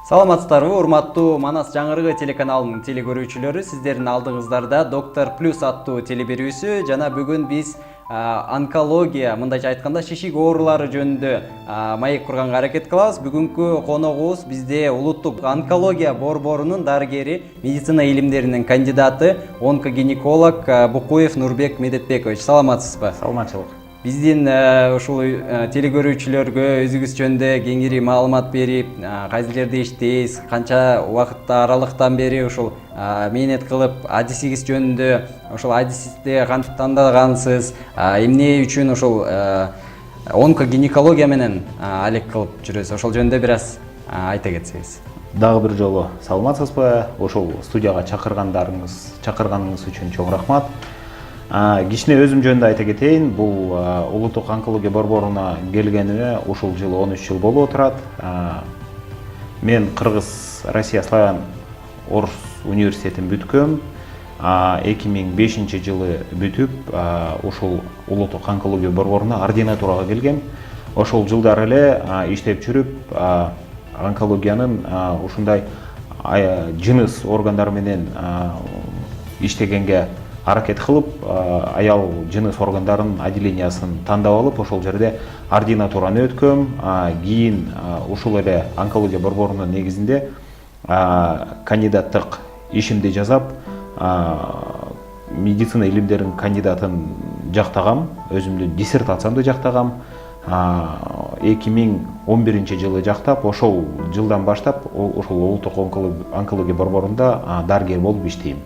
Саламатсыздарбы, урматтуу Манас жаңырыгы телеканалынын телекөрүүчүлөрү, сиздердин алдыңыздарда Доктор Плюс аттуу телеберүүсү жана бүгүн биз онкология, мындайча айтканда шишик оорулары жөнүндө маек курганга аракет кылабыз. Бүгүнкү коногубуз бизде улуттук онкология борборунун дарыгери, медицина илимдеринин кандидаты, онкогинеколог Букуев Нурбек Медетбекович. Саламатсызбы? Саламатчылык. Биздин ушул телекөрүүчүлөргө өзүңүз жөнүндө кеңири маалымат берип, кайсы жерде иштейсиз, канча убакыт аралыктан бери ушул мээнет кылып, адисиңиз жөнүндө, ушул адисти кантип тандагансыз, эмне үчүн ушул онкогинекология менен алек кылып жүрөсүз, ошол жөнүндө бир аз айта кетсеңиз. Дагы бир жолу саламатсызбы? Ошол студияга чакырганыңыз үчүн чоң рахмат. Кичине өзүм жөнүндө айта кетейин. Бул улуттук онкология борборуна келгениме ушул жылы 13 жыл болуп отурат. Мен Кыргыз Россия Славян Орус университетин бүткөм. 2005 жылы бүтүп, ушул улуттук онкология борборуна ординатурага келгем. Ошол жылдары эле иштеп жүрүп, онкологиянын ушундай жыныс органдары менен иштегенге аракет кылып, аял жыныс органдарынын отделениясын тандап алып, ошол жерде ординатураны өткөм. Кийин ушул эле онкология борборунун негизинде кандидаттык ишимди жасап, медицина илимдеринин кандидатын жактагам, өзүмдүн диссертациямды жактагам. 2011 жылы жактап, ошол жылдан баштап ошол улуттук онкология борборунда дарыгер болуп иштейм.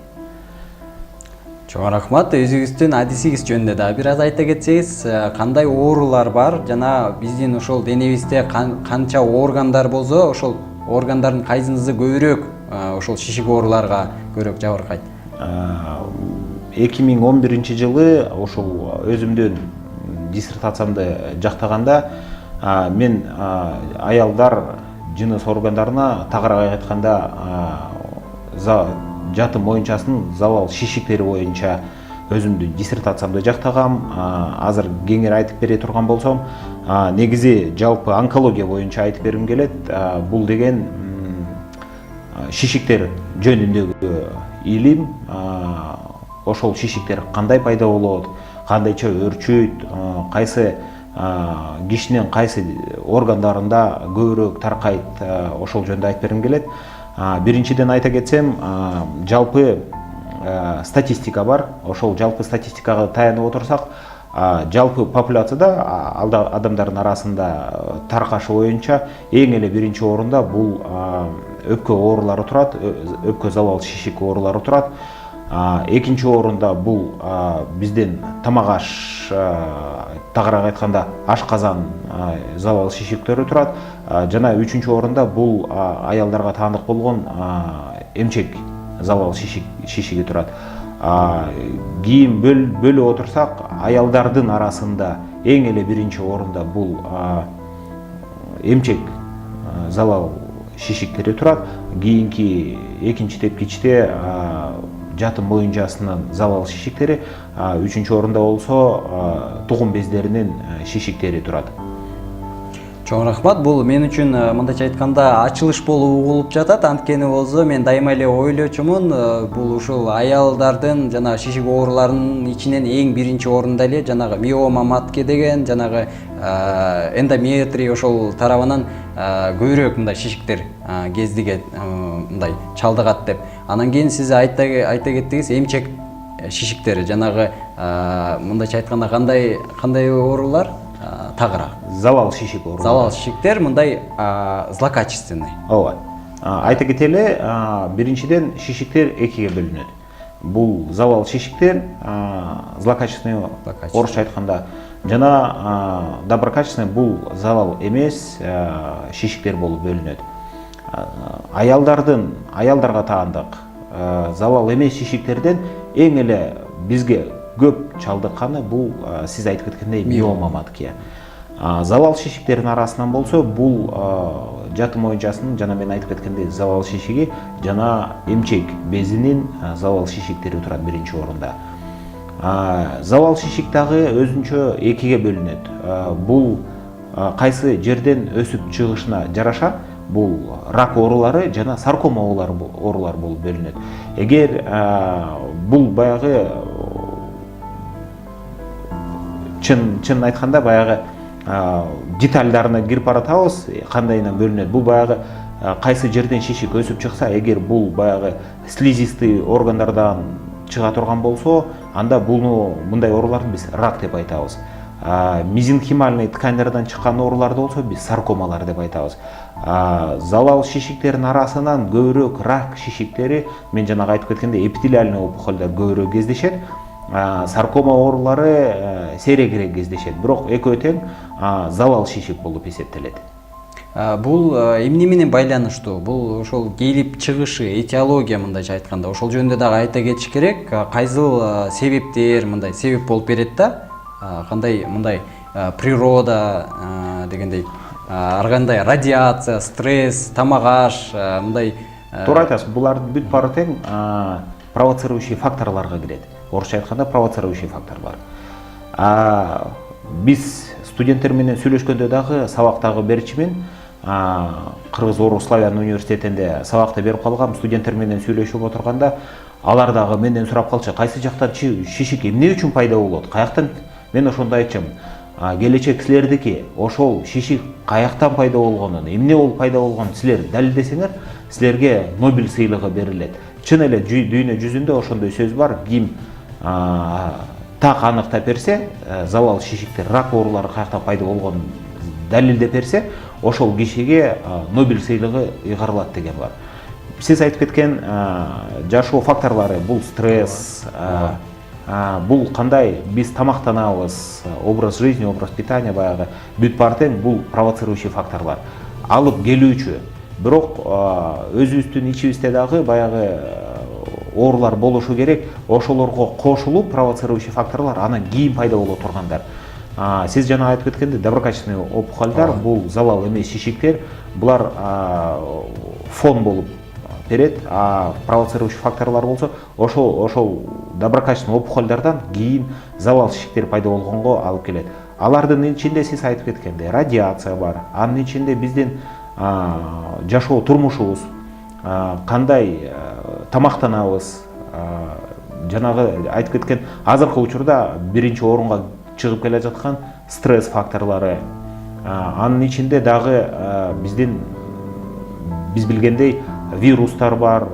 Чоң рахмат. Өзүңүздүн адисиңиз жөнүндө да бир аз айта кетсеңиз, кандай оорулар бар жана биздин ошол денебизде канча органдар болсо, ошол органдардын кайсынысы көбүрөөк ошол шишик ооруларга көбүрөөк жабыркайт? 2011 жылы ошол өзүмдүн диссертациямды жактаганда мен аялдар жыныс органдарына, тагыраак айтканда жатым моюнчасынын залал шишиктери боюнча өзүмдүн диссертациямды жактагам. Азыр кеңири айтып бере турган болсом, негизи жалпы онкология боюнча айтып бергим келет. Бул деген шишиктер жөнүндөгү илим. Ошол шишиктер кандай пайда болот, кандайча өрчүйт, кайсы кишинин кайсы органдарында көбүрөөк таркайт, ошол жөнүндө айтып бергим келет. Биринчиден айта кетсем, жалпы статистика бар. Ошол жалпы статистикага таянып отурсак, жалпы популяцияда адамдардын арасында таркашы боюнча эң эле биринчи орунда бул өпкө оорулары турат, өпкө залал шишик оорулары турат. Экинчи орунда бул бизден тамак аш, тагыраак айтканда ашказан залал шишиктери турат. Жана үчүнчү орунда бул аялдарга таандык болгон эмчек залал шишиги турат. Кийин бөлүп отурсак, аялдардын арасында эң эле биринчи орунда бул эмчек залал шишиктери турат. Кийинки экинчи тепкичте жатым моюнчасынын залал шишиктери, үчүнчү орунда болсо тугун бездеринин шишиктери турат. Чоң рахмат. Бул мен үчүн мындайча айтканда ачылыш болуп угулуп жатат. Анткени болсо мен дайыма эле ойлочумун, бул ушул аялдардын жана шишик ооруларынын ичинен эң биринчи орунда эле жанагы миома матке деген, жанагы эндометрий ошол тарабынан көбүрөөк мындай шишиктер кездиге мындай чалдыгат деп. Анан кийин сиз айта кеттиңиз, эмчек шишиктери, жанагы мындайча айтканда кандай оорулар? Тагыраак. Залал шишик оорулары. Залал шишиктер мындай злокачественный. Ооба. Айта кетели, биринчиден шишиктер экиге бөлүнөт. Бул залал шишиктер, злокачественный орусча айтканда, жана доброкачественный бул залал эмес шишиктер болуп бөлүнөт. Аялдарга таандык залал эмес шишиктерден эң эле бизге көп чалдыкканы бул сиз айтып кеткендей миома матке. Залал шишиктердин арасынан болсо бул жатым моюнчасынын жана мен айтып кеткендей залал шишиги жана эмчек безинин залал шишиктери турат биринчи орунда. Залал шишик дагы өзүнчө экиге бөлүнөт. Бул кайсы жерден өсүп чыгышына жараша бул рак оорулары жана саркома оорулары болуп бөлүнөт. Эгер бул баягы чын айтканда баягы детальдарына кирип баратабыз, кандайынан бөлүнөт. Бул баягы кайсы жерден шишик өсүп чыкса, эгер бул баягы слизистый органдардан чыга турган болсо, анда буну мындай ооруларды биз рак деп айтабыз. Мезенхимальный тканьдардан чыккан ооруларды болсо биз саркомалар деп айтабыз. Залал шишиктердин арасынан көбүрөөк рак шишиктери, мен жанагы айтып кеткендей, эпителиальный опухолдор көбүрөөк кездешет. Саркома оорулары сейрегирээк кездешет. Бирок экөө тең залал шишик болуп эсептелет. Бул эмне менен байланыштуу? Бул ошол келип чыгышы, этиология мындайча айтканда, ошол жөнүндө дагы айта кетиш керек. Кайсыл себептер мындай себеп болуп берет да? Кандай мындай природа дегендей, ар кандай радиация, стресс, тамак аш, мындай. Туура айтасыз, булардын бүт баары тең провоцирующий факторлорго кирет. Орусча айтканда провоцирующий факторлор. Биз студенттер менен сүйлөшкөндө дагы сабактагы берчимен Кыргыз Орус Славян университетинде сабакты берип калгам, студенттер менен сүйлөшүп отурганда алар дагы менден сурап калчу, кайсы жактан шишик эмне үчүн пайда болот? Каяктан? Мен ошондо айтчым, келечек силердики ошол шишик каяктан пайда болгонун, эмне болуп пайда болгонун силер далилдесеңер, силерге Нобель сыйлыгы берилет. Чын эле дүйнө жүзүндө ошондой сөз бар, ким так аныктап берсе, залал шишиктер, рак оорулары каяктан пайда болгонун далилдеп берсе, ошол кишиге Нобель сыйлыгы ыйгарылат деген бар. Сиз айтып кеткен жашоо факторлору, бул стресс, бул кандай биз тамактанабыз, образ жизни, образ питания, баягы бүт баары тең бул провоцирующий факторлор. Алып келүүчү. Бирок өзүбүздүн ичибизде дагы баягы оорулар болушу керек. Ошолорго кошулуп провоцирующий факторлор анан кийин пайда боло тургандар. Сиз жана айтып кеткендей, доброкачественный опухолдар, бул залал эмес шишиктер, булар фон болуп берет, провоцирующий факторлор болсо, ошол доброкачественный опухолдардан кийин залал шишиктер пайда болгонго алып келет. Алардын ичинде сиз айтып кеткендей радиация бар. Анын ичинде биздин жашоо турмушубуз, кандай тамактанабыз, жанагы айтып кеткен азыркы учурда биринчи орунга чыгып келе жаткан стресс факторлору. Анын ичинде дагы биз билгендей вирустар бар,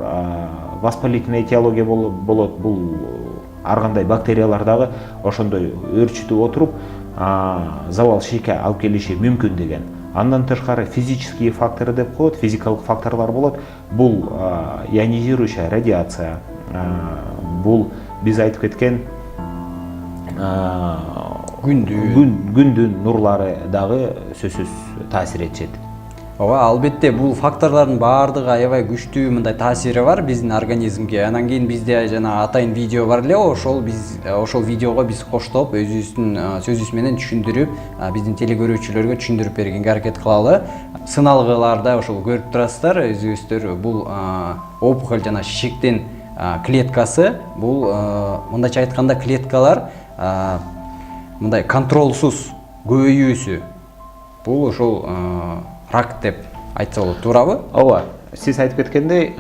воспалительная этиология болот. Бул ар кандай бактериялар дагы ошондой өөрчүтүп отуруп залал шишикке алып келиши мүмкүн деген. Андан тышкары физические факторы деп коет, физикалык факторлор болот. Бул ионизирующая радиация, бул биз айтып кеткен күндүн нурлары дагы сөзсүз таасир этишет. Ооба, албетте бул факторлордун баардыгы аябай күчтүү мындай таасири бар биздин организмге. Анан кийин бизде жана атайын видео бар эле, ошол видеого биз коштоп өзүбүздүн сөзүбүз менен түшүндүрүп, биздин телекөрүүчүлөргө түшүндүрүп бергенге аракет кылалы. Сыналгыларда ошол көрүп турасыздар, өзүңүздөр бул опухоль жана шишиктин клеткасы, бул мындайча айтканда клеткалар мындай контролсуз көбөйүүсү. Бул ошол рак деп айтса болот, туурабы? Ооба, сиз айтып кеткендей,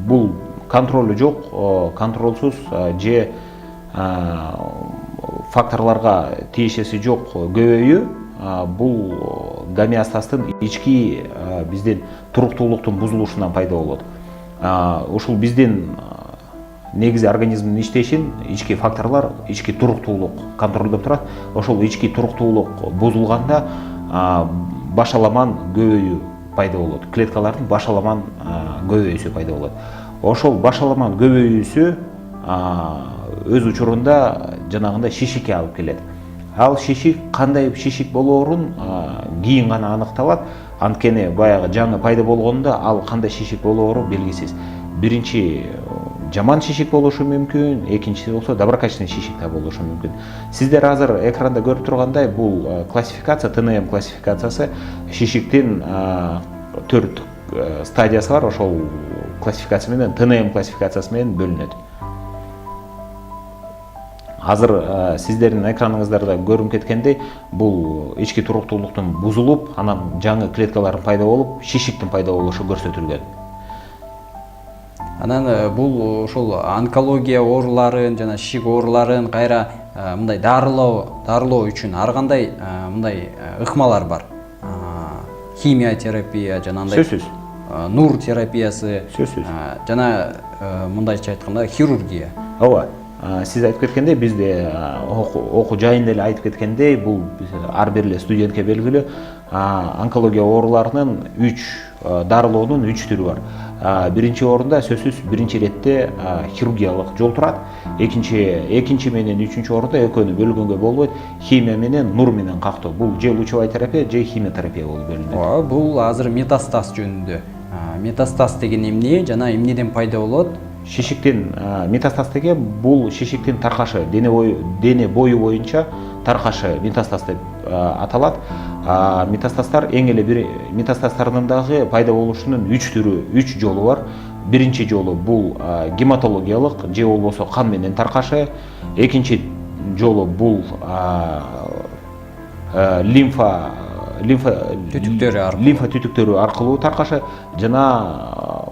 бул контролу жок, контролсуз же факторлорго тиешеси жок көбөйүү, бул гомеостаздын ички биздин туруктуулуктун бузулушунан пайда болот. Ушул биздин негизи организмдин иштешин ички факторлор, ички туруктуулук контролдоп турат. Ошол ички туруктуулук бузулганда башаламан көбөйүү пайда болот. Клеткалардын башаламан көбөйүүсү пайда болот. Ошол башаламан көбөйүүсү өз учурунда жанагындай шишикке алып келет. Ал шишик кандай шишик болоорун кийин гана аныкталат. Анткени баягы жаңы пайда болгондо ал кандай шишик болоору белгисиз. Биринчи жаман шишик болушу мүмкүн, экинчиси болсо доброкачественный шишик да болушу мүмкүн. Сиздер азыр экранда көрүп тургандай бул классификация, ТНМ классификациясы шишиктин 4 стадиясы бар. Ошол классификация менен ТНМ классификациясы менен бөлүнөт. азыр сиздердин экраныңыздарда көрүнүп кеткендей бул ички туруктуулуктун бузулуп, анан жаңы клеткалардын пайда болуп, шишиктин пайда болушу көрсөтүлгөн. Анан бул ошол онкология ооруларын жана шишик ооруларын кайра мындай дарылоо үчүн ар кандай мындай ыкмалар бар. Химия терапия жана андай Сөзсүз. нур терапиясы, Сөзсүз. жана мындайча айтканда хирургия. Ооба. Сиз айтып кеткендей, бизде окуу жайында эле айтып кеткендей, бул ар бир эле студентке белгилүү онкология ооруларынын 3 дарылоонун 3 түрү бар. Биринчи орунда сөзсүз биринчи иретте хирургиялык жол турат. Экинчи менен үчүнчү орунда экөөнү бөлгөнгө болбойт. Химия менен нур менен кактоо. Бул же лучевая терапия, же химиотерапия болуп бөлүнөт. Бул азыр метастаз жөнүндө. Метастаз деген эмне жана эмнеден пайда болот? Шишиктин метастаз деген бул шишиктин таркашы, дене бою боюнча таркашы метастаз деп аталат. Метастаздар эң эле метастаздардын дагы пайда болушунун 3 жолу бар. Биринчи жолу бул гематологиялык, же болбосо кан менен таркашы. Экинчи жолу бул лимфа түтүктөрү аркылуу таркашы жана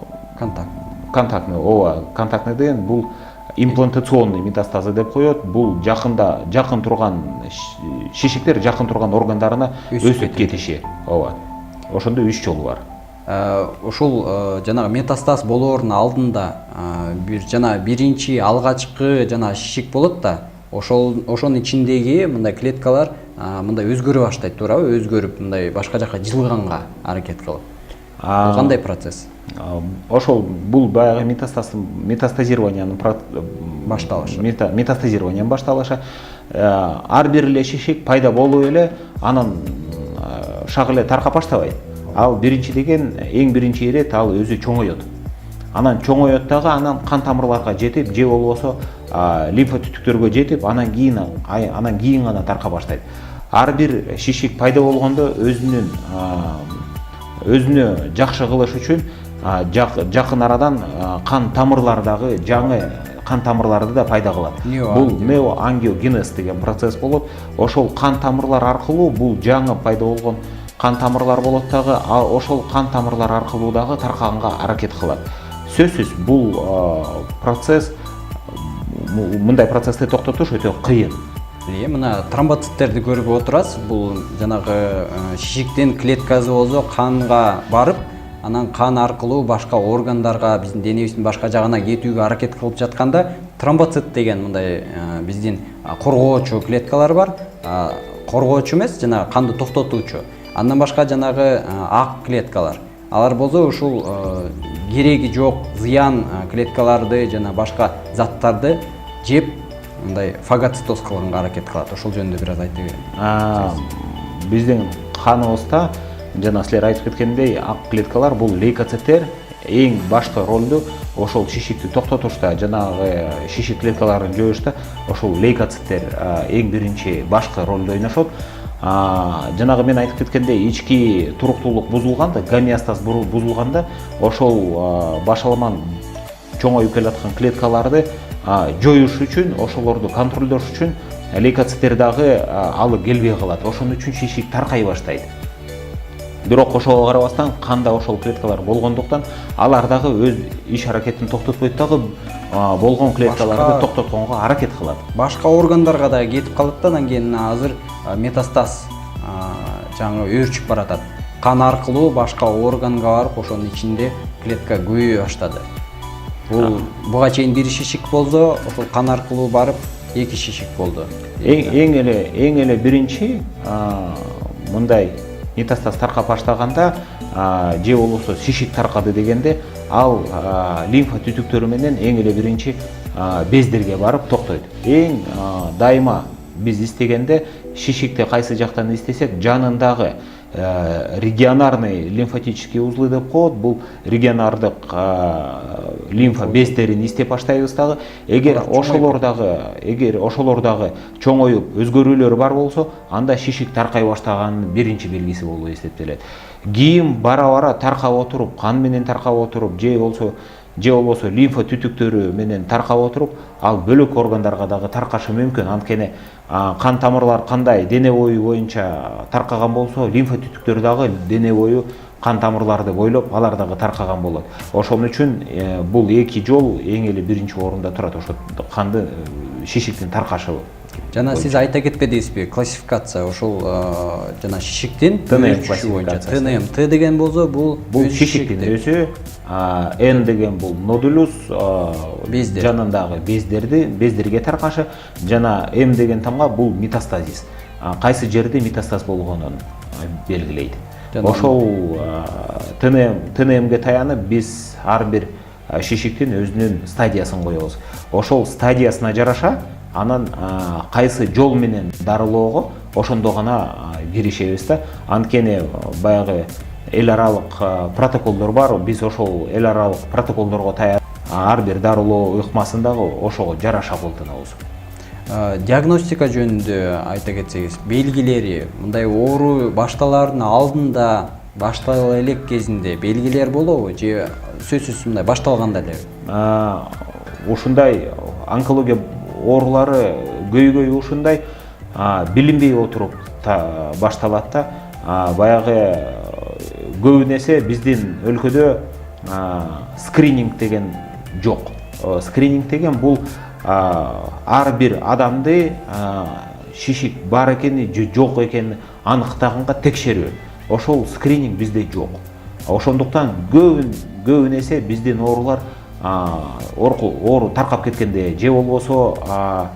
контактный деген бул имплантационный метастазы деп коет. Бул жакын турган шишиктер жакын турган органдарына өсүп кетиши. Ооба. Ошондо 3 жолу бар. Ушул жанагы метастаз болоордун алдында биринчи алгачкы жана шишик болот да, ошонун ичиндеги мындай клеткалар мындай өзгөрө баштайт, туурабы? Өзгөрүп мындай башка жака жылганга аракет кылып. Бул кандай процесс? Ошол бул баягы метастазированиянын башталышы. Метастазированиянын башталышы. Ар бир эле шишик пайда болуп эле анан шак эле таркап баштабайт. Ал биринчи деген эң биринчи ирет ал өзү чоңойот. Анан чоңойот дагы, анан кан тамырларга жетип, же болбосо лимфа түтүктөргө жетип, анан кийин гана таркап баштайт. Ар бир шишик пайда болгондо өзүнө жакшы кылыш үчүн жакын арадан кан тамырлардагы жаңы кан тамырларды да пайда кылат. Бул неоангиогенез деген процесс болот. Ошол кан тамырлар аркылуу бул жаңы пайда болгон кан тамырлар болот дагы, ошол кан тамырлар аркылуу дагы таркаганга аракет кылат. Сөзсүз бул процесс, мындай процессти токтотуш өтө кыйын. Мына тромбоциттерди көрүп отурасыз. Бул жанагы шишиктин клеткасы болсо канга барып, анан кан аркылуу башка органдарга, биздин денебиздин башка жагына кетүүгө аракет кылып жатканда, тромбоцит деген мындай биздин коргоочу клеткалар бар. Коргоочу эмес, жана канды токтотуучу. Андан башка жанагы ак клеткалар. Алар болсо ушул кереги жок зыян клеткаларды жана башка заттарды жеп, мындай фагоцитоз кылганга аракет кылат. Ошол жөнүндө бир аз айтып бериңиз. Биздин каныбызда жана силер айтып кеткендей ак клеткалар бул лейкоциттер эң башкы ролду ошол шишикти токтотушта, жанагы шишик клеткаларын жоюшта ошол лейкоциттер эң биринчи башкы ролду ойношот. Жанагы мен айтып кеткендей ички туруктуулук бузулганда, гомеостаз бузулганда ошол башаламан чоңоюп келаткан клеткаларды жоюш үчүн, ошолорду контролдош үчүн лейкоциттер дагы алып келбей калат. Ошон үчүн шишик таркай баштайт. Бирок ошого карабастан канда ошол клеткалар болгондуктан алар дагы өз иш аракетин токтотпойт дагы, болгон клеткаларды токтотконго аракет кылат. Башка органдарга да кетип калат да, анан кийин азыр метастаз жаңы өөрчүп баратат. Кан аркылуу башка органга барып, ошонун ичинде клетка көбөйө баштады. Буга чейин бир шишик болсо, ошол кан аркылуу барып 2 шишик болду. Эң эле биринчи мындай метастаз таркап баштаганда, же болбосо шишик таркады дегенде, ал лимфа түтүктөрү менен эң эле биринчи бездерге барып токтойт. Эң дайыма биз истегенде шишикти кайсы жактан истесек, жанындагы регионарный лимфатический узлы деп коет. Бул регионардык лимфа бездерин истеп баштайбыз дагы. Эгер ошолор дагы чоңоюп өзгөрүүлөр бар болсо, анда шишик таркай баштаганын биринчи белгиси болуп эсептелет. Кийин бара-бара таркап отуруп, кан менен таркап отуруп, же болсо же болбосо лимфа түтүктөрү менен таркап отуруп, ал бөлөк органдарга дагы таркашы мүмкүн. Анткени кан тамырлар кандай дене бою боюнча таркаган болсо, лимфа түтүктөрү дагы дене бою кан тамырларды бойлоп, алар дагы таркаган болот. Ошон үчүн бул эки жол эң эле биринчи орунда турат, ошо канды шишиктин таркашыбы. Жана сиз айта кетпедиңизби, классификация ошол жана шишиктин ТНМ боюнча ТНМ. Т деген болсо бул шишиктин өзү, Н деген бул нодулюс, жанындагы бездерге таркашы, жана М деген тамга бул метастазис. Кайсы жерде метастаз болгонун белгилейт. Ошол ТНМге таянып биз ар бир шишиктин өзүнүн стадиясын коебуз. Ошол стадиясына жараша анан кайсы жол менен дарылоого ошондо гана киришебиз да. Анткени баягы эл аралык протоколдор бар. Биз ошол эл аралык протоколдорго таянып ар бир дарылоо ыкмасын дагы ошого жараша колдонобуз. Диагностика жөнүндө айта кетсеңиз, белгилери мындай оору башталаардын алдында, баштала элек кезинде белгилер болобу же сөзсүз мындай башталганда эле? Ушундай онкология оорулары көйгөйү ушундай билинбей отуруп башталат да. Баягы көбүн эсе биздин өлкөдө скрининг деген жок. Скрининг деген бул ар бир адамды шишик бар экени же жок экенин аныктаганга текшерүү. Ошол скрининг бизде жок. Ошондуктан көбүн эсе биздин оорулар оору таркап кеткенде же болбосо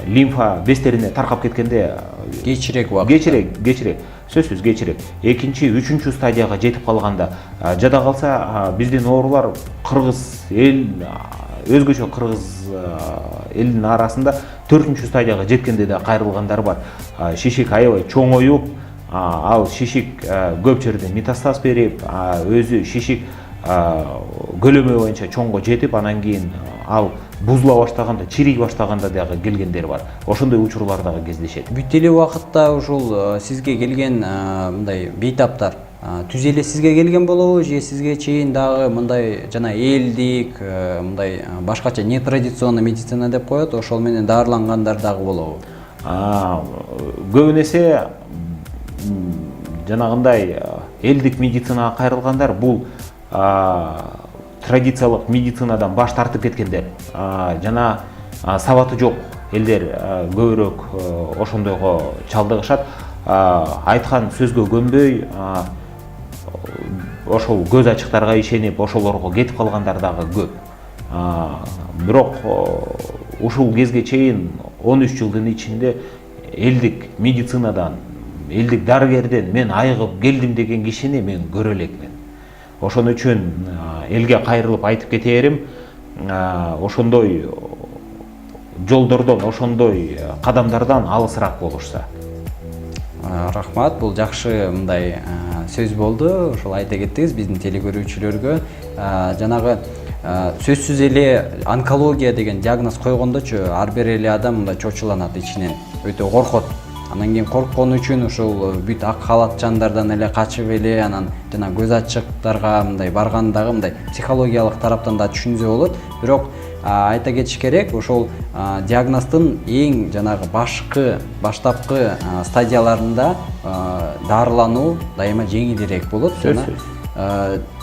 лимфа бездерине таркап кеткенде кечирээк убакыт. Кечирээк. Сөзсүз кечирээк. Экинчи, үчүнчү стадияга жетип калганда, жада калса биздин оорулар кыргыз эл, өзгөчө кыргыз элдин арасында 4-чү стадияга жеткенде да кайрылгандар бар. Шишик аябай чоңоюп, ал шишик көп жерде метастаз берип, өзү шишик көлөмү боюнча чоңго жетип, анан кийин ал бузула баштаганда, чирий баштаганда дагы келгендер бар. Ошондой учурлар дагы кездешет. Бүт эле убакытта ушул сизге келген мындай бейтаптар түз эле сизге келген болобу же сизге чейин дагы мындай жана элдик, мындай башкача нетрадиционный медицина деп коет, ошол менен дарылангандар дагы болобу? Көбүн эсе жанагындай элдик медицинага кайрылгандар бул традициялык медицинадан баш тартып кеткендер, жана сабаты жок элдер көбүрөөк ошондойго чалдыгышат. Айткан сөзгө көнбөй, ошол көз ачыктарга ишенип, ошолорго кетип калгандар дагы көп. Бирок ушул кезге чейин 13 жылдын ичинде элдик медицинадан, элдик дарыгерден мен айыгып келдим деген кишини мен көрө элекмин. Ошон үчүн элге кайрылып айтып кетээрим, ошондой жолдордон, ошондой кадамдардан алысыраак болушса. Рахмат, бул жакшы мындай сөз болду. Ошол айта кеттиңиз биздин телекөрүүчүлөргө. Жанагы сөзсүз эле онкология деген диагноз койгондочу ар бир эле адам мындай чочуланат ичинен, өтө коркот. Анан кийин корккон үчүн ошол бүт ак халатчандардан эле качып эле, анан жана көз ачыктарга мындай баргандагы мындай психологиялык тараптан да түшүнсө болот. Бирок айта кетиш керек, ошол диагноздун эң жанагы баштапкы стадияларында дарылануу дайыма жеңилирээк болот.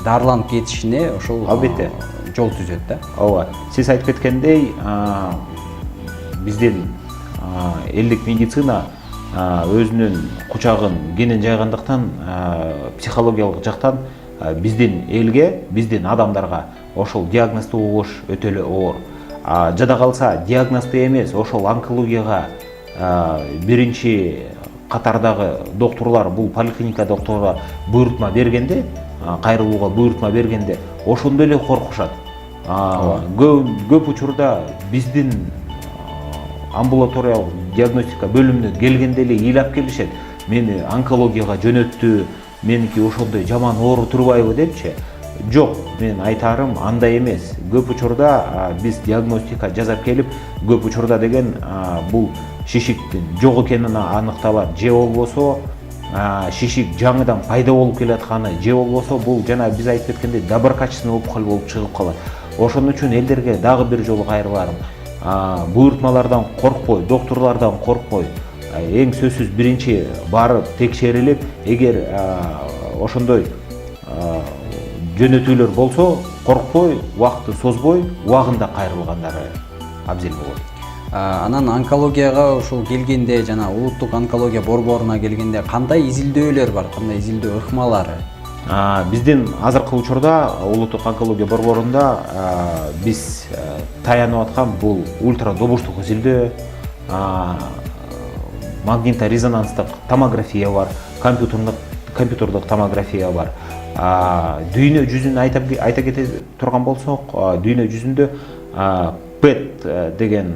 Дарыланып кетишине ошол албетте жол түзөт да. Ооба. Сиз айтып кеткендей, биздин элдик медицина өзүнүн кучагын кенен жайгандыктан, психологиялык жактан биздин элге, биздин адамдарга ошол диагнозду угуш өтө эле оор. Жада калса диагнозду эмес, ошол онкологияга биринчи катардагы доктурлар, бул поликлиника доктурга буйрутма бергенде, кайрылууга буйрутма бергенде ошондой эле коркушат. Көп учурда биздин амбулаториялык диагностика бөлүмүнө келгенде эле ыйлап келишет. Мени онкологияга жөнөттү, меники ошондой жаман оору турбайбы депчи. Жок, мен айтарым андай эмес. Көп учурда биз диагностика жасап келип, көп учурда деген бул шишиктин жок экенин аныкталат. Же болбосо шишик жаңыдан пайда болуп келатканы же болбосо бул жана биз айтып кеткендей доброкачественный опухоль болуп чыгып калат. Ошон үчүн элдерге дагы бир жолу кайрыларым, буйртмалардан коркпой, доктурлардан коркпой, эң сөзсүз биринчи барып текшерилип, эгер ошондой жөнөтүүлөр болсо коркпой, убакытты созбой, убагында кайрылгандары абзел болот. Анан онкологияга ушул келгенде, жана улуттук онкология борборуна келгенде кандай изилдөөлөр бар, кандай изилдөө ыкмалары? Биздин азыркы учурда улуттук онкология борборунда биз таянып аткан бул ультрадобуштук изилдөө, магнитно-резонанстык томография бар, компьютердук томография бар. Дүйнө жүзүн айта кете турган болсок, дүйнө жүзүндө PET деген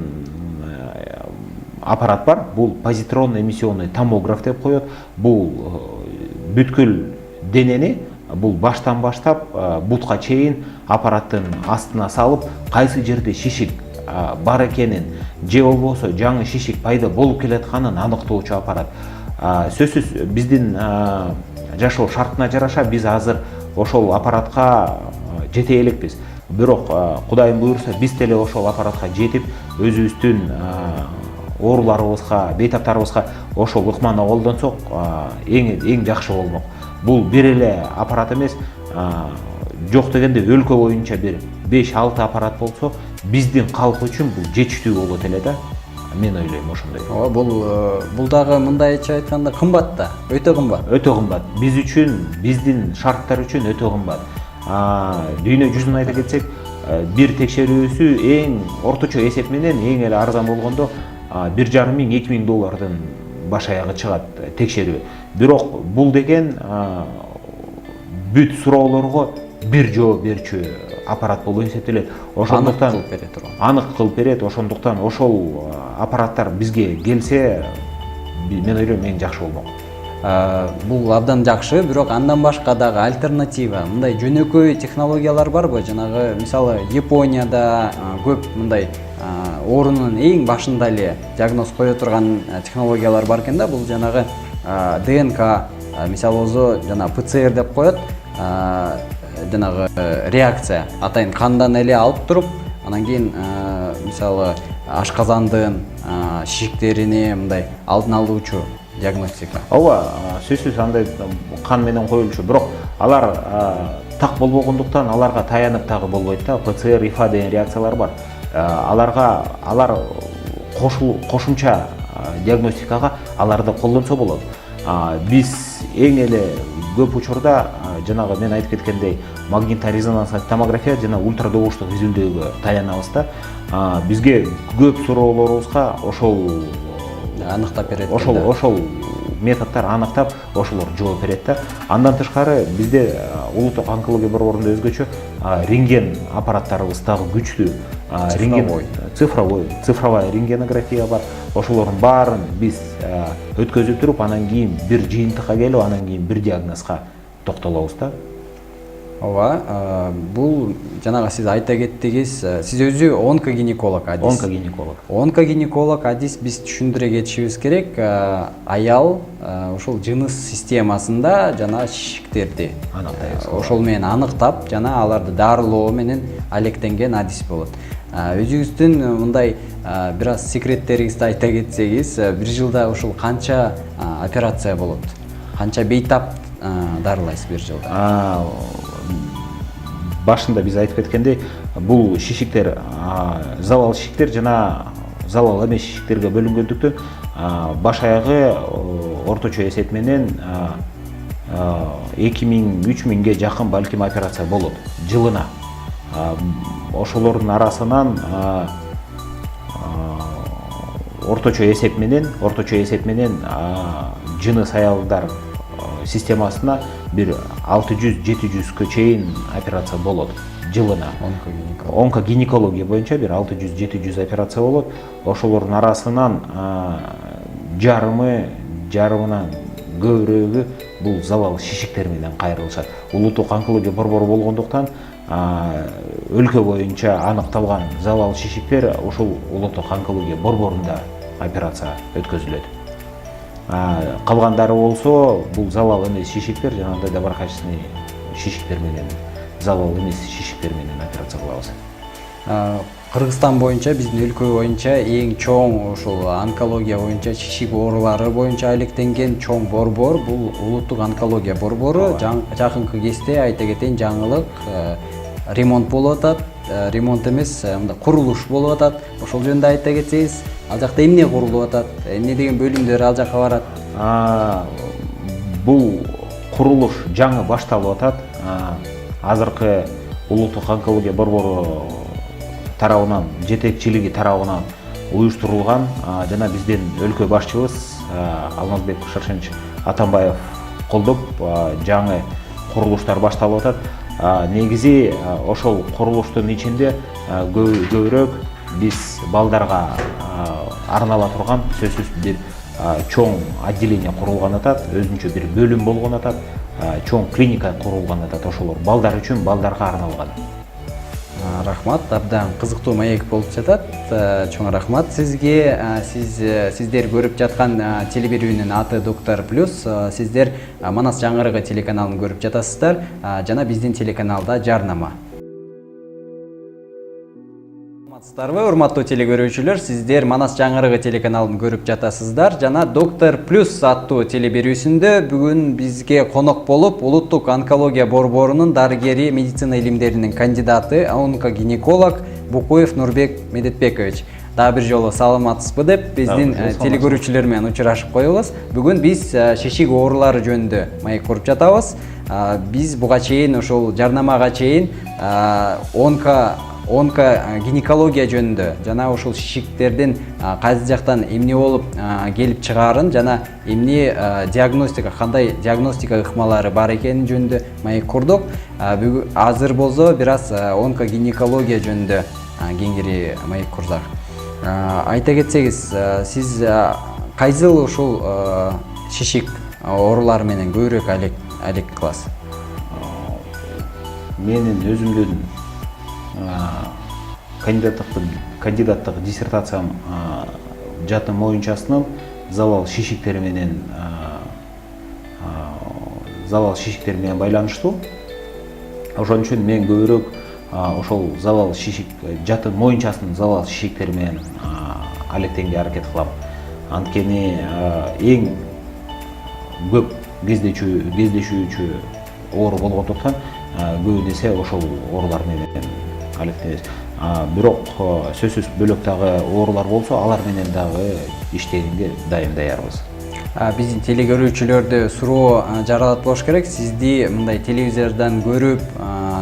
аппарат бар. Бул позитронный эмиссионный томограф деп коет. Бул бүткүл денени бул баштан баштап бутка чейин аппараттын астына салып, кайсы жерде шишик бар экенин же болбосо жаңы шишик пайда болуп келатканын аныктоочу аппарат. Сөзсүз биздин жашоо шартына жараша биз азыр ошол аппаратка жете элекпиз. Бирок Кудайым буйрса биз деле ошол аппаратка жетип, өзүбүздүн ооруларыбызга, бейтаптарыбызга ошол ыкманы колдонсок, эң жакшы болмок. Бул бир эле аппарат эмес, жок дегенде өлкө боюнча бир 5-6 аппарат болсо, биздин калк үчүн бул жетиштүү болот эле да. Мен ойлойм ошондой. Бул дагы мындайча айтканда кымбат да, өтө кымбат. Өтө кымбат. Биз үчүн, биздин шарттар үчүн өтө кымбат. Дүйнө жүзүн айта кетсек, бир текшерүүсү эң орточо эсеп менен эң эле арзан болгондо 1,5 миң $2 миң баш аягы чыгат текшерүү. Бирок бул деген бүт суроолорго бир жооп берчү аппарат болуп эсептелет. Ошондуктан анык кылып берет. Ошондуктан ошол аппараттар бизге келсе, мен ойлойм эң жакшы болмок. Бул абдан жакшы, бирок андан башка дагы альтернатива, мындай жөнөкөй технологиялар барбы? Жанагы мисалы Японияда көп мындай оорунун эң башында эле диагноз кое турган технологиялар бар экен да. Бул жанагы ДНК, мисалы өзү жана ПЦР деп коет, жанагы реакция атайын кандан эле алып туруп, анан кийин мисалы ашказандын шишиктерини мындай алдын алуучу диагностика. Ооба, сөзсүз андай кан менен коюлчу, бирок алар так болбогондуктан аларга таянып дагы болбойт да. ПЦР, ИФА деген реакциялар бар. Алар кошумча диагностикага аларды колдонсо болот. Биз эң эле көп учурда жанагы мен айтып кеткендей магнитно-резонанстык томография жана ультрадобуштук изилдөөгө таянабыз да. Бизге көп суроолорубузга ошол аныктап берет. Ошол методдор аныктап, ошолор жооп берет да. Андан тышкары бизде улуттук онкология борборунда өзгөчө рентген аппараттарыбыз дагы күчтүү. Цифровая рентгенография бар. Ошолордун баарын биз өткөзүп туруп, анан кийин бир жыйынтыкка келип, анан кийин бир диагнозго токтолобуз да. Ооба, бул жанагы сиз айта кеттиңиз, сиз өзү онкогинеколог адис. Онкогинеколог адис биз түшүндүрө кетишибиз керек. Аял ошол жыныс системасында жана шишиктерди аныктайбыз. Ошол менен аныктап, жана аларды дарылоо менен алектенген адис болот. Өзүңүздүн мындай бир аз секреттериңизди айта кетсеңиз, бир жылда ушул канча операция болот? Канча бейтап дарылайсыз бир жылда? Башында биз айтып кеткендей, бул шишиктер залал шишиктер жана залал эмес шишиктерге бөлүнгөндүктөн баш аягы орточо эсеп менен 2000–3000 миңге жакын балким операция болот жылына. Ошолордун арасынан орточо эсеп менен жыныс аялдар системасына бир 600–700 чейин операция болот жылына. Онкогинекология боюнча бир 600–700 операция болот. Ошолордун арасынан жарымынан көбүрөөгү бул залал шишиктер менен кайрылышат. Улуттук онкология борбору болгондуктан өлкө боюнча аныкталган залал шишиктер ушул улуттук онкология борборунда операция өткөзүлөт. Калгандары болсо бул залал эмес шишиктер, жанагындай доброкачественный шишиктер менен, залал эмес шишиктер менен операция кылабыз. Кыргызстан боюнча, биздин өлкө боюнча эң чоң ушул онкология боюнча, шишик оорулары боюнча алектенген чоң борбор бул улуттук онкология борбору. Жакынкы кезде айта кетейин, жаңылык ремонт болуп атат. Ремонт эмес, курулуш болуп атат. Ошол жөнүндө айта кетсеңиз, ал жакта эмне курулуп атат? Эмне деген бөлүмдөр ал жакка барат? Бул курулуш жаңы башталып атат. Азыркы улуттук онкология борбору тарабынан, жетекчилиги тарабынан уюштурулган, жана биздин өлкө башчыбыз Алмазбек Шаршенч Атамбаев колдоп жаңы курулуштар башталып атат. Негизи ошол курулуштун ичинде көбүрөөк биз балдарга арнала турган сөзсүз бир чоң отделение курулган атат, өзүнчө бир бөлүм болгон атат, чоң клиника курулган атат. Ошолор балдар үчүн, балдарга арналган. Рахмат, абдан кызыктуу маек болуп жатат. Чоң рахмат сизге. Сиздер көрүп жаткан телебирүүнүн аты Доктор Плюс. Сиздер Манас жаңырыгы телеканалын көрүп жатасыздар, жана биздин телеканалда жарнама. Саламатсыздарбы, урматтуу телекөрүүчүлөр? Сиздер Манас жаңырыгы телеканалын көрүп жатасыздар, жана Доктор Плюс аттуу телебирүүсүндө бүгүн бизге конок болуп улуттук онкология борборунун дарыгери, медицина илимдеринин кандидаты, онкогинеколог Букоев Нурбек Медетбекович. Дагы бир жолу саламатсызбы деп биздин телекөрүүчүлөр менен учурашып коебуз. Бүгүн биз шишик оорулары жөнүндө маек коруп жатабыз. Биз буга чейин ошол жарнамага чейин онкогинекология жөнүндө жана ошол шишиктердин кайсы жактан эмне болуп келип чыгаарын жана эмне диагностика, кандай диагностика ыкмалары бар экени жөнүндө маек курдук. Азыр болсо бир аз онкогинекология жөнүндө кеңири маек курдук. Айта кетсеңиз, сиз кайсыл ушул шишик оорулары менен көбүрөөк алек кыласыз? Менин өзүмдүн кандидаттык диссертациям жатын моюнчасынан залал шишиктери менен байланыштуу. Ошон үчүн мен көбүрөөк ошол залал шишик жатын моюнчасынын залал шишиктери менен алектенге аракет кылам. Анткени эң көп кездешүүчү оору болгондуктан көбүн эсе ошол оорулар менен алектенебиз. Бирок сөзсүз бөлөк дагы оорулар болсо, алар менен дагы иштегенге даярбыз. Биздин телекөрүүчүлөрдө суроо жаралат болуш керек. Сизди мындай телевизордон көрүп,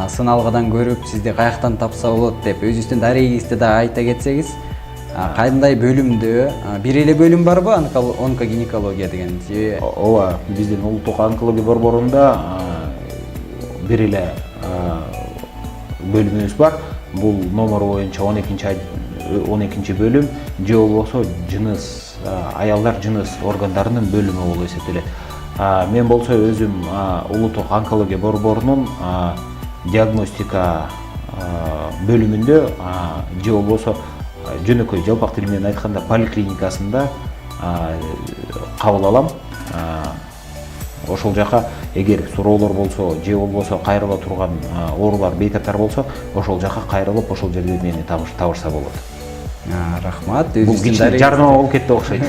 сыналгадан көрүп, сизди каяктан тапса болот деп өзүңүздүн дарегиңизди да айта кетсеңиз, кандай бөлүмдө, бир эле бөлүм барбы онкогинекология деген? Ооба, биздин улуттук онкология борборунда бир эле бөлүмүбүз бар. Бул номер боюнча 12 бөлүм, же болбосо жыныс, аялдар жыныс органдарынын бөлүмү болуп эсептелет. Мен болсо өзүм улуттук онкология борборунун диагностика бөлүмүндө, же болбосо жөнөкөй жалпак тил менен айтканда поликлиникасында кабыл алам. Ошол жака эгер суроолор болсо, же болбосо кайрыла турган оорулар, бейтаптар болсо, ошол жака кайрылып, ошол жерде мени табышса болот. Рахмат. Бул кичине жарнама болуп кетти окшойт.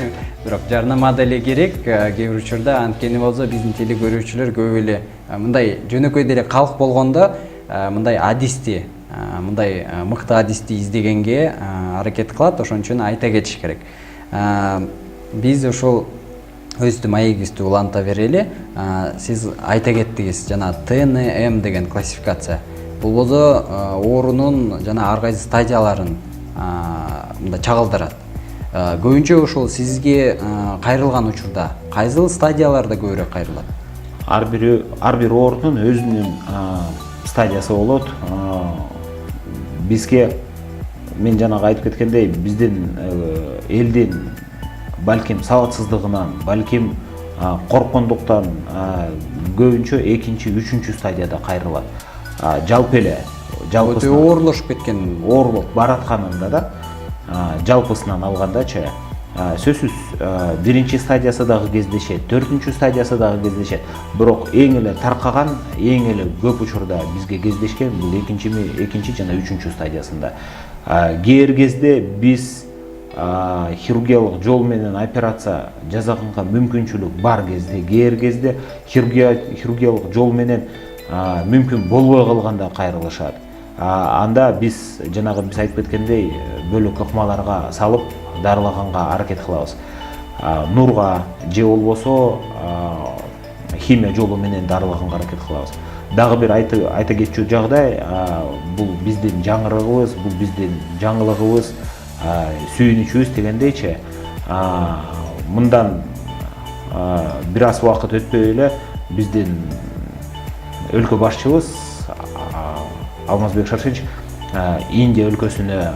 Бирок жарнама деле керек, кээ бир учурда анткени болсо биздин телекөрүүчүлөр көп эле мындай жөнөкөй деле калк болгондо мындай адисти, мындай мыкты адисти издегенге аракет кылат, ошон үчүн айта кетиш керек. Биз ошол өздү маегибизди уланта берели. Сиз айта кеттиңиз, жана ТНМ деген классификация. Бул болсо оорунун жана ар кайсы стадияларын мындай чагылдырат. Көбүнчө ошол сизге кайрылган учурда кайсыл стадияларда көбүрөөк кайрылат? Ар бир оорунун өзүнүн стадиясы болот. Бизге, мен жанагы айтып кеткендей, биздин элдин балким сабатсыздыгынан, балким корккондуктан көбүнчө 2-3 стадияда кайрылат. Жалпы эле оорулашып кеткен, оорлуп баратканында да жалпысынан алгандачы сөзсүз биринчи стадиясы дагы кездешет, 4-чү стадиясы дагы кездешет. Бирок эң эле таркаган, эң эле көп учурда бизге кездешкен бул экинчи жана 3-чү стадиясында. Кээ кезде биз хирургиялык жол менен операция жасаганга мүмкүнчүлүк бар кезде, кээ кезде хирургиялык жол менен мүмкүн болбой калганда кайрылышат. Анда биз жанагы биз айтып кеткендей бөлөк ыкмаларга салып дарылаганга аракет кылабыз. Нурга же болбосо химия жолу менен дарылаганга аракет кылабыз. Дагы бир айта кетчү жагдай, бул биздин жаңырыгыбыз, бул биздин жаңылыгыбыз, сүйүнүчүбүз дегендейчи, мындан бир аз убакыт өтпөй эле биздин өлкө башчыбыз Алмазбек Шаршенч Индия өлкөсүнө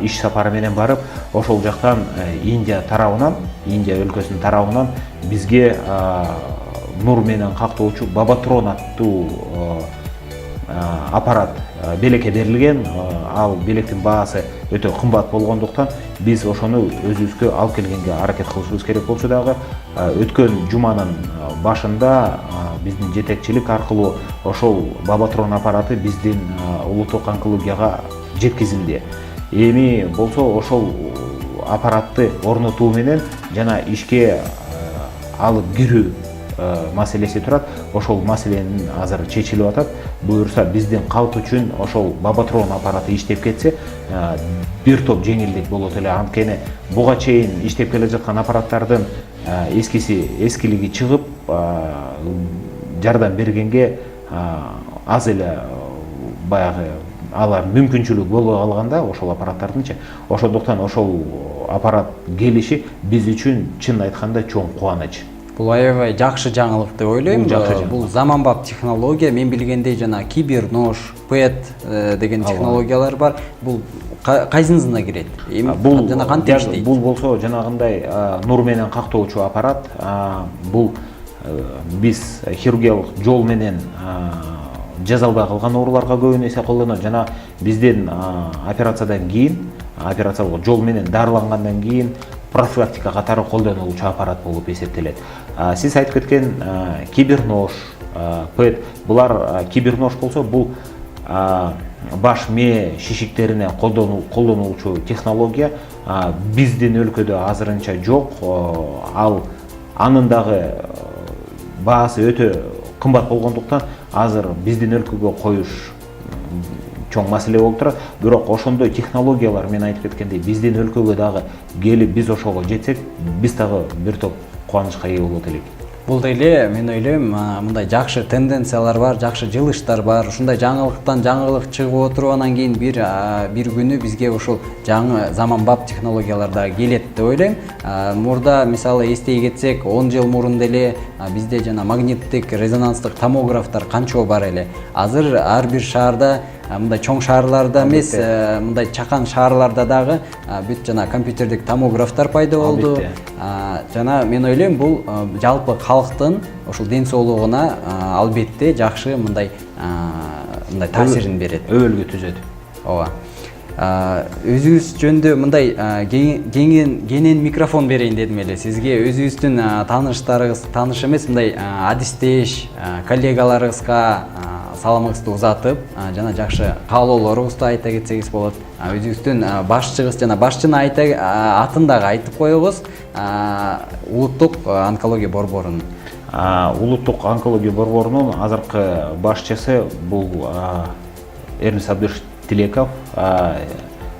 иш сапары менен барып, ошол жактан Индия өлкөсүнүн тарабынан бизге нур менен кактоочу Бабатрон аттуу аппарат белекке берилген. Ал белектин баасы өтө кымбат болгондуктан биз ошону өзүбүзгө алып келгенге аракет кылышыбыз керек болчу дагы. Өткөн жуманын башында биздин жетекчилик аркылуу ошол Бабатрон аппараты биздин улуттук онкологияга жеткизилди. Эми болсо ошол аппаратты орнотуу менен жана ишке алып кирүү маселеси турат. Ошол маселенин азыр чечилип атат. Буюрса биздин калк үчүн ошол Бабатрон аппараты иштеп кетсе, бир топ жеңилдик болот эле. Анткени буга чейин иштеп келе жаткан аппараттардын эскилиги чыгып, жардам бергенге аз эле баягы алар мүмкүнчүлүк болбой калганда ошол аппараттардынчы. Ошондуктан ошол аппарат келиши биз үчүн чын айтканда чоң кубаныч. Бул аябай жакшы жаңылык деп ойлойм. Бул заманбап технология. Мен билгендей жана кибернож, ПЭТ деген технологиялар бар. Бул кайсынысына кирет? Бул жана кантип иштейт? Бул болсо жанагындай нур менен кактоочу аппарат. Бул биз хирургиялык жол менен жазалбай калган ооруларга көбүнө эсе колдонот. Жана биздин операциядан кийин, операциялык жол менен дарылангандан кийин профилактика катары колдонулчу аппарат болуп эсептелет. Сиз айтып кеткен кибернож, ПЭТ, булар кибернож болсо бул баш мээ шишиктерине колдонулчу технология. Биздин өлкөдө азырынча жок. Анын дагы баасы өтө кымбат болгондуктан азыр биздин өлкөгө коюш чоң маселе болуп турат. Бирок ошондой технологиялар мен айтып кеткендей биздин өлкөгө дагы келип биз ошого жетсек, биз дагы бир топ кубанычка ээ болот элек. Бул деле мен ойлойм, мындай жакшы тенденциялар бар, жакшы жылыштар бар. Ушундай жаңылыктан жаңылык чыгып отуруп, анан кийин бир күнү бизге ошол жаңы заманбап технологиялар да келет деп ойлойм. Мурда мисалы эстей кетсек, 10 жыл мурун деле бизде жана магниттик резонанстык томографтар канча бар эле. Азыр ар бир шаарда, мындай чоң шаарларда эмес, мындай чакан шаарларда дагы бүт жана компьютердик томографтар пайда болду. Жана мен ойлойм, бул жалпы калктын ошол ден соолугуна албетте жакшы мындай таасирин берет. Өбөлгө түзөт. Ооба. Өзүбүз жөнүндө мындай кенен микрофон берейин дедим эле сизге. Өзүбүздүн тааныш эмес, мындай адистеш, коллегаларыбызга саламыңызды узатып, жана жакшы каалоолоруңузду айта кетсеңиз болот. Өзүбүздүн башчыбыз жана башчыны атын дагы айтып коебуз. Улуттук онкология борборунун. Улуттук онкология борборунун азыркы башчысы бул Эрнис Абдыш Тилеков.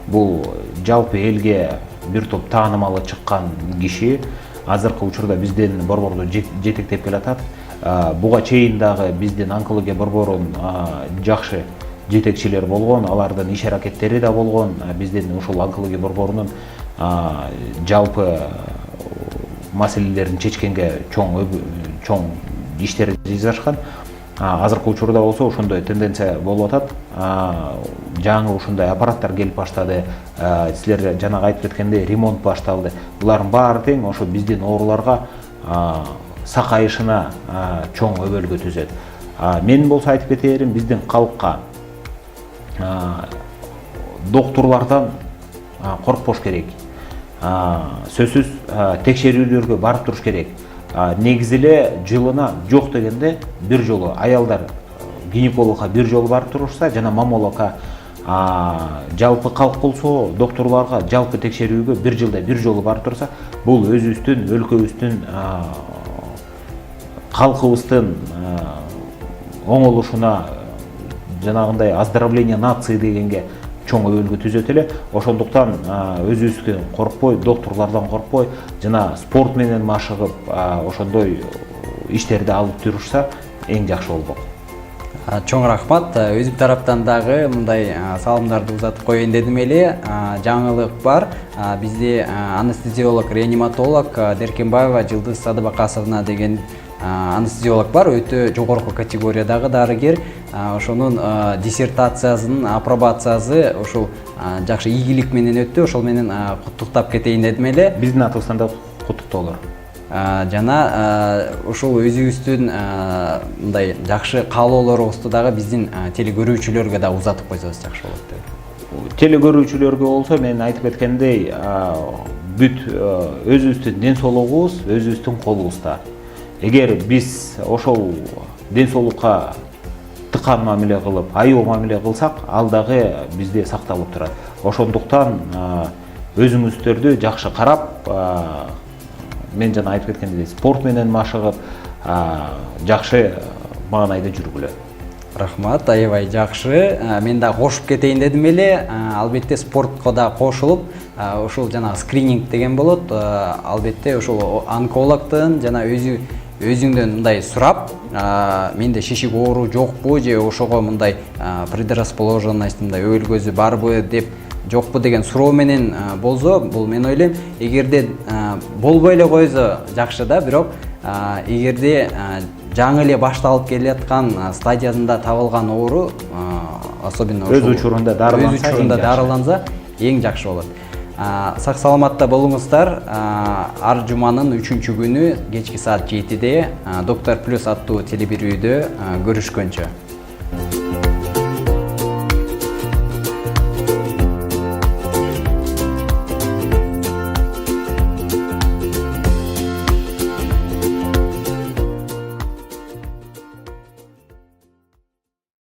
Бул жалпы элге бир топ таанымалы чыккан киши. Азыркы учурда биздин борборду жетектеп келатат. Буга чейин дагы биздин онкология борборунун жакшы жетекчилер болгон, алардын иш аракеттери да болгон. Биздин ушул онкология борборунун жалпы маселелерин чечкенге чоң иштер жасашкан. Азыркы учурда болсо ошондой тенденция болуп атат. Жаңы ушундай аппараттар келип баштады. Силер жанагы айтып кеткендей ремонт башталды. Булардын баары тең ошо биздин ооруларга сакайышына чоң өбөлгө түзөт. Мен болсо айтып кетерим, биздин калкка доктурлардан коркпош керек. сөзсүз текшерүүлөргө барып туруш керек. Негизи эле жылына жок дегенде бир жолу аялдар гинекологко бир жолу барып турушса жана маммологко жалпы калк болсо докторлорго жалпы текшерүүгө бир жылда бир жолу барып турса, бул өзүбүздүн өлкөбүздүн калкыбыздын оңолушуна жанагындай оздоровление нации дегенге чоң өбөлгө түзөт эле. Ошондуктан өзүбүздөн коркпой, докторлордон коркпой, жана спорт менен машыгып, ошондой иштерди алып жүрүшсө эң жакшы болмок. Чоң рахмат. Өзүм тараптан дагы мындай салымдарды узатып коеюн дедим эле. Жаңылык бар. Бизде анестезиолог, реаниматолог Деркенбаева Жылдыз Садыбакасовна деген анестезиолог бар, өтө жогорку категориядагы дарыгер. Ошонун диссертациясынын апробациясы ошол жакшы ийгилик менен өттү. Ошол менен куттуктап кетейин дедим эле. Биздин атыбыздан да куттуктоолор. Жана ошол өзүбүздүн мындай жакшы каалоолорубузду дагы биздин телекөрүүчүлөргө да узатып койсоңуз жакшы болот деп. Телекөрүүчүлөргө болсо мен айтып кеткендей, бүт өзүбүздүн ден соолугубуз өзүбүздүн колубузда. Эгер биз ошол ден соолукка тыкан мамиле кылып, аюу мамиле кылсак, ал дагы бизде сакталып турат. Ошондуктан өзүңүздөрдү жакшы карап, мен жана айтып кеткендей спорт менен машыгып, жакшы маанайда жүргүлө. Рахмат, аябай жакшы. Мен да кошуп кетейин дедим эле. Албетте спортко да кошулуп, ошол жана скрининг деген болот. Албетте ошол онкологдон жана өзүңдөн мындай сурап, менде шишик оору жокпу же ошого мындай предрасположенность мындай өлгөзү барбы деп жокпу деген суроо менен болсо, бул мен ойлойм, эгерде болбой эле койсо жакшы да, бирок эгерде жаңы эле башталып келаткан стадиясында табылган оору, особенно өз учурунда дарыланса эң жакшы болот. Сак саламатта болуңуздар. Ар жуманын 3-күнү кечки саат 7-де Доктор Плюс аттуу телебирүүдө көрүшкөнчө.